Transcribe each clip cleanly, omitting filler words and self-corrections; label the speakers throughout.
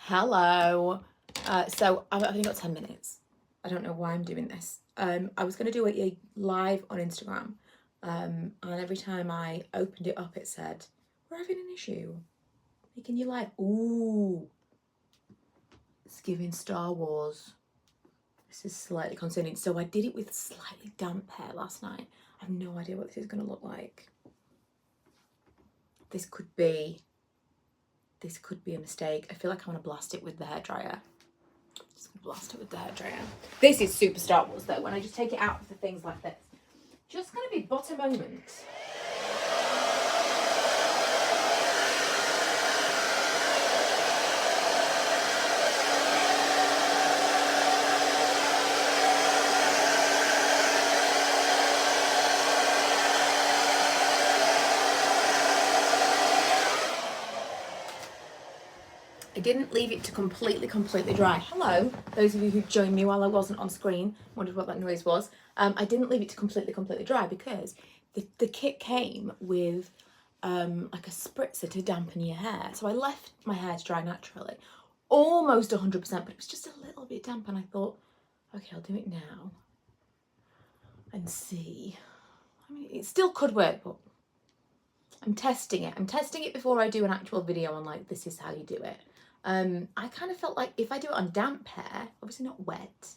Speaker 1: Hello. So I've only got 10 minutes. I don't know why I'm doing this. I was going to do a live on Instagram, and every time I opened it up, it said, "We're having an issue. Making you live." Ooh, it's giving Star Wars. This is slightly concerning. So I did it with slightly damp hair last night. I have no idea what this is going to look like. This could be a mistake. I feel like I want to blast it with the hairdryer. Just blast it with the hairdryer. This is super Star Wars though, when I just take it out for things like this. Just gonna be butter moment. I didn't leave it to completely dry. Hello, those of you who joined me while I wasn't on screen, wondered what that noise was. I didn't leave it to completely dry because the kit came with like a spritzer to dampen your hair. So I left my hair to dry naturally, almost 100%, but it was just a little bit damp, and I thought, okay, I'll do it now and see. I mean, it still could work, but I'm testing it. I'm testing it before I do an actual video on like, this is how you do it. I kind of felt like if I do it on damp hair, obviously not wet,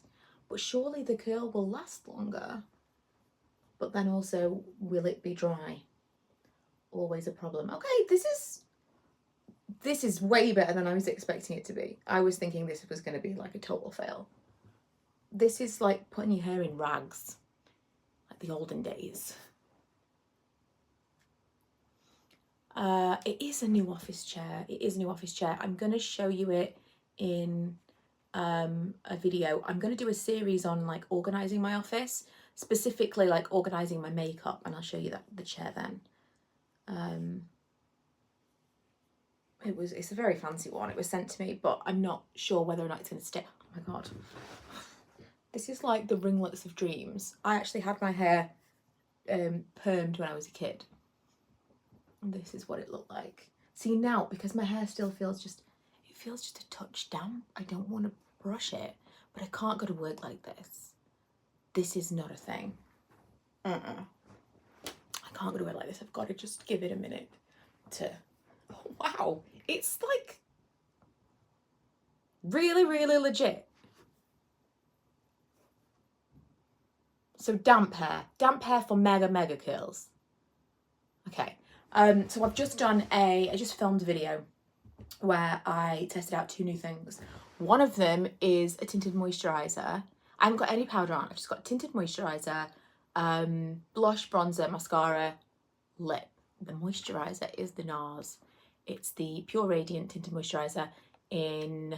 Speaker 1: but surely the curl will last longer. But then also, will it be dry? Always a problem. Okay, this is way better than I was expecting it to be. I was thinking this was going to be like a total fail. This is like putting your hair in rags, like the olden days. It is a new office chair. It is a new office chair. I'm going to show you it in a video. I'm going to do a series on like organising my office, specifically like organising my makeup, and I'll show you the chair then. It's a very fancy one. It was sent to me, but I'm not sure whether or not it's going to stay. Oh my god. This is like the ringlets of dreams. I actually had my hair permed when I was a kid. And this is what it looked like. See now, because my hair still feels just a touch damp. I don't want to brush it, but I can't go to work like this. This is not a thing. I can't go to work like this. I've got to just give it a minute to... Oh, wow. It's like really, really legit. So damp hair for mega curls. Okay. So I've just done I just filmed a video where I tested out 2 new things. One of them is a tinted moisturiser. I haven't got any powder on. I've just got tinted moisturiser, blush, bronzer, mascara, lip. The moisturiser is the NARS. It's the Pure Radiant Tinted Moisturiser in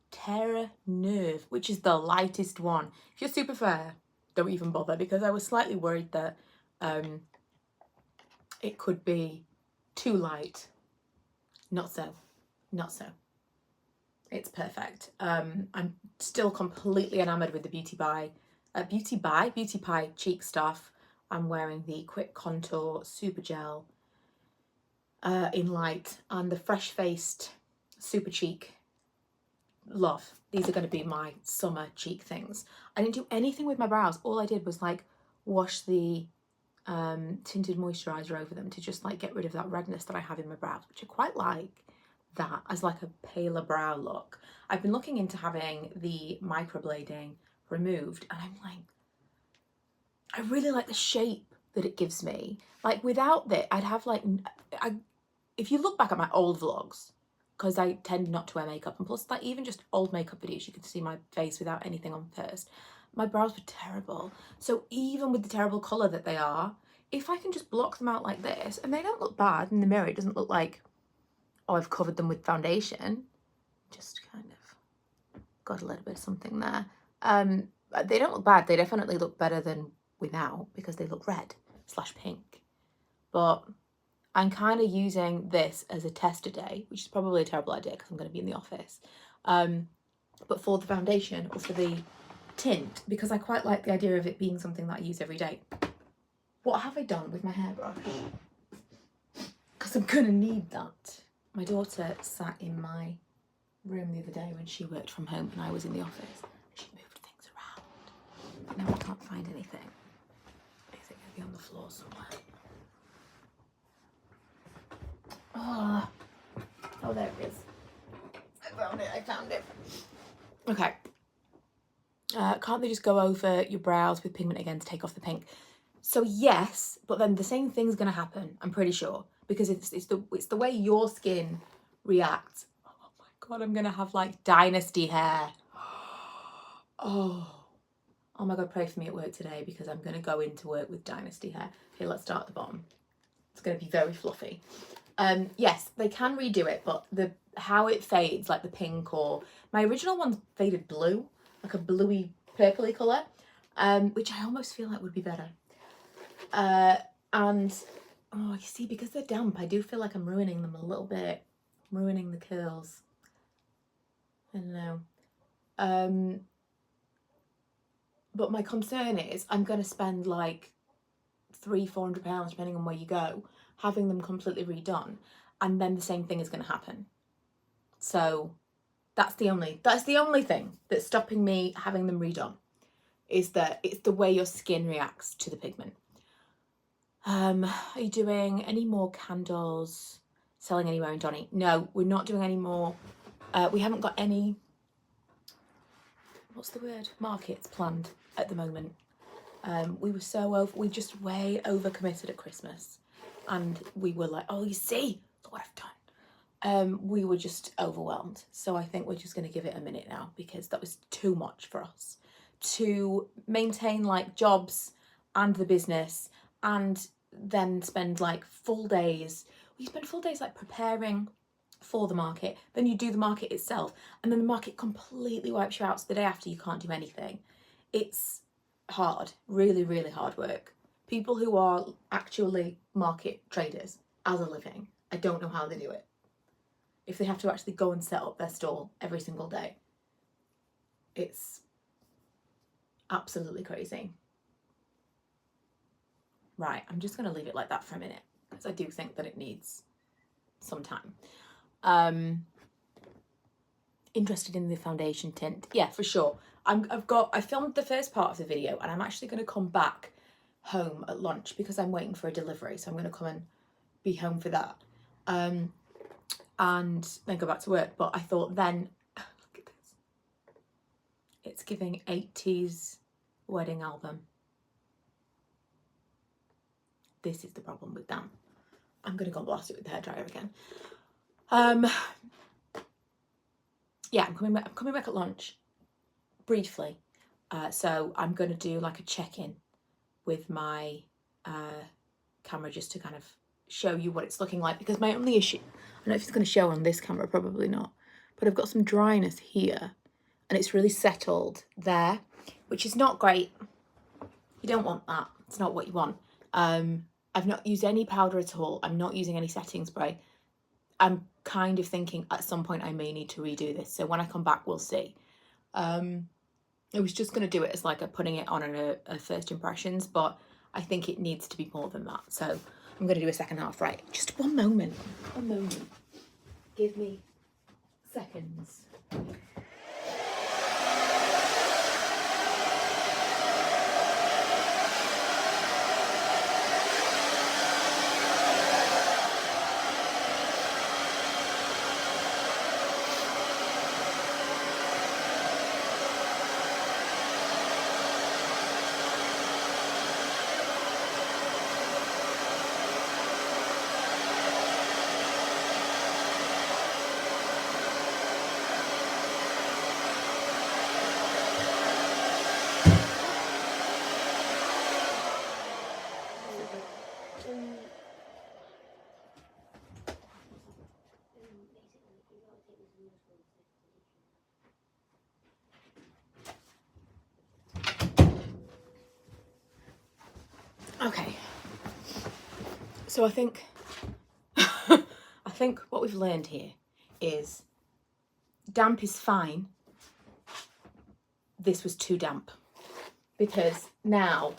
Speaker 1: Terra Neuve, which is the lightest one. If you're super fair, don't even bother, because I was slightly worried that it could be too light. Not so. It's perfect. I'm still completely enamored with the Beauty Pie cheek stuff. I'm wearing the Quick Contour Super Gel in light, and the Fresh Faced Super Cheek. Love. These are going to be my summer cheek things. I didn't do anything with my brows. All I did was like wash the tinted moisturiser over them to just like get rid of that redness that I have in my brows, which I quite like that as like a paler brow look. I've been looking into having the microblading removed, and I'm like, I really like the shape that it gives me. Like without that, I'd have like, if you look back at my old vlogs, because I tend not to wear makeup, and plus like even just old makeup videos, you can see my face without anything on first. My brows were terrible. So even with the terrible colour that they are, if I can just block them out like this, and they don't look bad in the mirror, it doesn't look like, oh, I've covered them with foundation. Just kind of got a little bit of something there. They don't look bad. They definitely look better than without, because they look red/pink. But I'm kind of using this as a test today, which is probably a terrible idea because I'm going to be in the office. But for the foundation or for the tint, because I quite like the idea of it being something that I use every day. What have I done with my hairbrush? Because I'm going to need that. My daughter sat in my room the other day when she worked from home and I was in the office. She moved things around. But now I can't find anything. Is it going to be on the floor somewhere? Oh, there it is. I found it. Okay. Can't they just go over your brows with pigment again to take off the pink? So yes, but then the same thing's going to happen, I'm pretty sure, because it's the way your skin reacts. Oh my god, I'm going to have like dynasty hair. Oh my god, pray for me at work today because I'm going to go into work with dynasty hair. Okay, let's start at the bottom. It's going to be very fluffy. Yes, they can redo it, but how it fades, like the pink, or my original one faded blue, like a bluey purpley colour, which I almost feel like would be better. And oh, you see, because they're damp, I do feel like I'm ruining them a little bit, ruining the curls. I don't know. But my concern is I'm going to spend like £300-400 depending on where you go, having them completely redone, and then the same thing is going to happen. So that's the only thing that's stopping me having them redone, is that it's the way your skin reacts to the pigment. Are you doing any more candles selling anywhere in Donny? No, we're not doing any more. We haven't got any, what's the word, markets planned at the moment. We just way over committed at Christmas, and we were like, oh, you see, look what I've done. We were just overwhelmed. So I think we're just going to give it a minute now, because that was too much for us to maintain like jobs and the business, and then spend like full days. We spend full days like preparing for the market, then you do the market itself, and then the market completely wipes you out, so the day after you can't do anything. It's hard, really, really hard work. People who are actually market traders as a living, I don't know how they do it. If they have to actually go and set up their stall every single day, it's absolutely crazy. Right, I'm just going to leave it like that for a minute, because I do think that it needs some time. Interested in the foundation tint? Yeah, for sure. I filmed the first part of the video, and I'm actually going to come back home at lunch because I'm waiting for a delivery, so I'm going to come and be home for that, and then go back to work. But I thought then, look at this, it's giving 80s wedding album. This is the problem with damp. I'm going to go and blast it with the hairdryer again. Yeah, I'm coming back at lunch briefly, so I'm going to do like a check-in with my camera, just to kind of show you what it's looking like, because my only issue, I don't know if it's going to show on this camera, probably not, but I've got some dryness here, and it's really settled there, which is not great. You don't want that. It's not what you want. I've not used any powder at all. I'm not using any setting spray. I'm kind of thinking at some point I may need to redo this, so when I come back we'll see. I was just going to do it as like putting it on a first impressions, but I think it needs to be more than that, so I'm going to do a second half. Right, just one moment, give me seconds. Okay, so I think what we've learned here is damp is fine. This was too damp, because now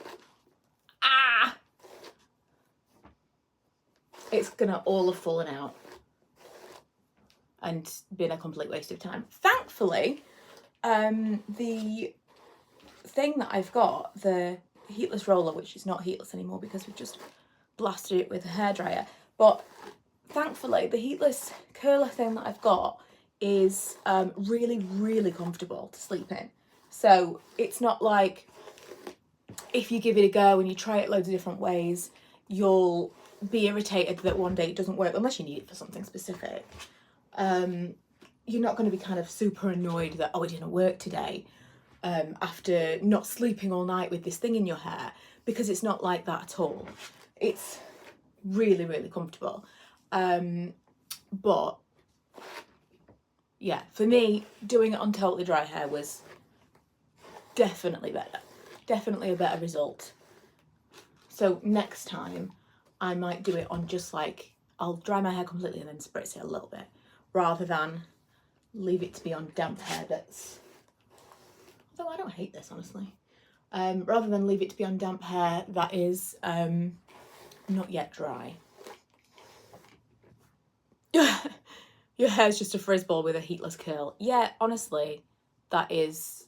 Speaker 1: it's gonna all have fallen out. and been a complete waste of time. Thankfully, the thing that I've got, the heatless roller, which is not heatless anymore because we've just blasted it with a hairdryer, but thankfully the heatless curler thing that I've got is really, really comfortable to sleep in. So it's not like if you give it a go and you try it loads of different ways, you'll be irritated that one day it doesn't work, unless you need it for something specific. You're not going to be kind of super annoyed that, oh, it didn't work today, after not sleeping all night with this thing in your hair, because it's not like that at all. It's really, really comfortable. But yeah, for me, doing it on totally dry hair was definitely better. Definitely a better result. So next time I might do it on just like, I'll dry my hair completely and then spritz it a little bit, rather than leave it to be on damp hair that's, although I don't hate this honestly, rather than leave it to be on damp hair that is not yet dry. Your hair's just a frizz ball with a heatless curl. Yeah, honestly, that is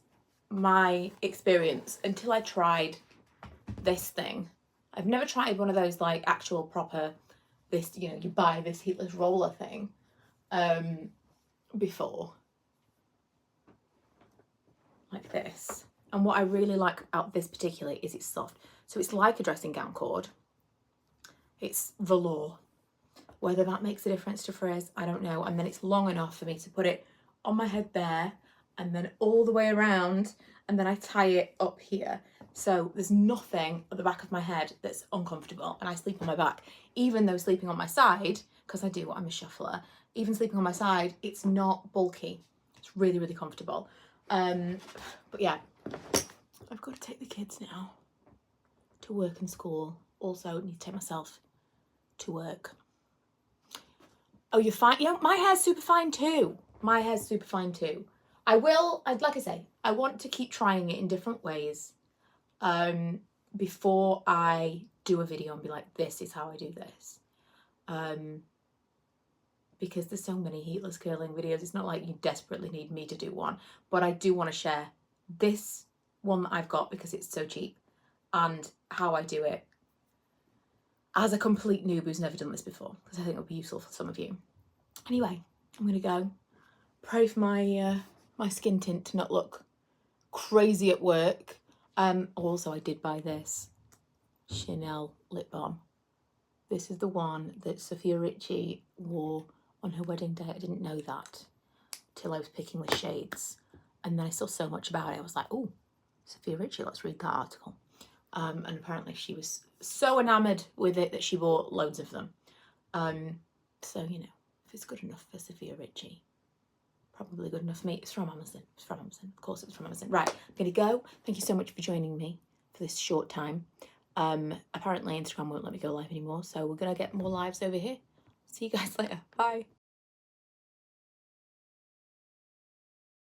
Speaker 1: my experience until I tried this thing. I've never tried one of those like actual proper, this, you know, you buy this heatless roller thing before, like this. And what I really like about this particularly is it's soft. So it's like a dressing gown cord. It's velour. Whether that makes a difference to frizz, I don't know. And then it's long enough for me to put it on my head there and then all the way around, and then I tie it up here. So there's nothing at the back of my head that's uncomfortable, and I sleep on my back. Even though sleeping on my side, because I do, I'm a shuffler, even sleeping on my side, it's not bulky. It's really, really comfortable. But yeah, I've got to take the kids now to work and school. Also need to take myself to work. Oh, you're fine? Yeah, my hair's super fine too. My hair's super fine too. Like I say, I want to keep trying it in different ways before I do a video and be like, this is how I do this. Because there's so many heatless curling videos. It's not like you desperately need me to do one, but I do want to share this one that I've got because it's so cheap and how I do it as a complete noob who's never done this before, because I think it'll be useful for some of you. Anyway, I'm gonna go pray for my my skin tint to not look crazy at work. Also, I did buy this Chanel lip balm. This is the one that Sophia Richie wore on her wedding day. I didn't know that till I was picking the shades, and then I saw so much about it. I was like, oh, Sophia Richie, let's read that article. And apparently she was so enamoured with it that she bought loads of them. So, you know, if it's good enough for Sophia Richie, probably good enough for me. It's from Amazon. It's from Amazon. Of course it's from Amazon. Right, I'm going to go. Thank you so much for joining me for this short time. Apparently Instagram won't let me go live anymore, so we're going to get more lives over here. See you guys later. Bye.